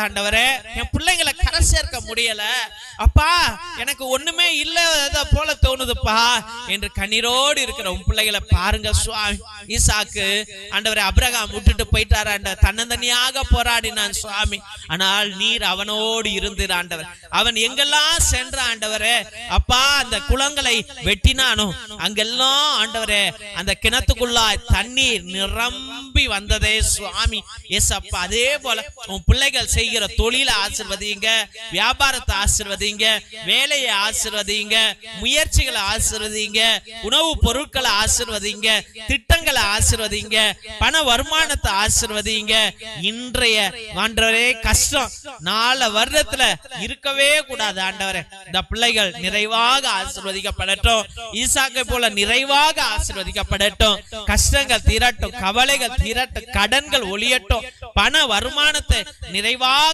ஆண்டவரே, என் பிள்ளைங்களை கரை சேர்க்க முடியல அப்பா, எனக்கு ஒண்ணுமே இல்ல போல தோணுதுப்பா என்று கண்ணீரோடு இருக்கிற உன் பிள்ளைகளை பாருங்க சுவாமி. ஈசாக்கு ஆண்டவரே அபிரகாம் விட்டுட்டு போயிட்டாரு ஆண்டவர், தன்னந்தனியாக போராடினான் சுவாமி. ஆனால் நீர் அவனோடு இருந்தீர் ஆண்டவர். அவன் எங்கெல்லாம் சென்ற ஆண்டவரே அப்பா, அந்த குளங்களை வெட்டினானோ அங்கெல்லாம் ஆண்டவரே அந்த கிணத்துக்குள்ளா தண்ணீர் நிரம்பி வந்ததே சுவாமி. ஏசப்பா, அதே போல உன் பிள்ளைகள் செய்கிற தொழிலை ஆசீர்வதிங்க, வியாபாரத்தை ஆசீர்வதிங்க, வேலையை ஆசீர்வதிங்க, முயற்சிகளை ஆசீர்வதிங்க, உணவு பொருட்களை ஆசீர்வதிங்க, திட்டங்களை ஆசீர்வதிங்க, பண வருமானத்தை ஆசீர்வதிங்க. இன்றைய ஆண்டவரே கஷ்டம் நாளை வருடத்துல இருக்கவே கூடாது ஆண்டவரே. இந்த பிள்ளைகள் நிறைவாக ஆசீர்வதிக்கப்படட்டும், ஈசாக்கை போல நிறைவாக ஆசீர்வதிக்கப்படட்டும். கஷ்டங்கள் தீரட்டும், கவலைகள் தீரட்டும், கடன்கள் ஒழியட்டும், பண வருமானத்தை நிறைவாக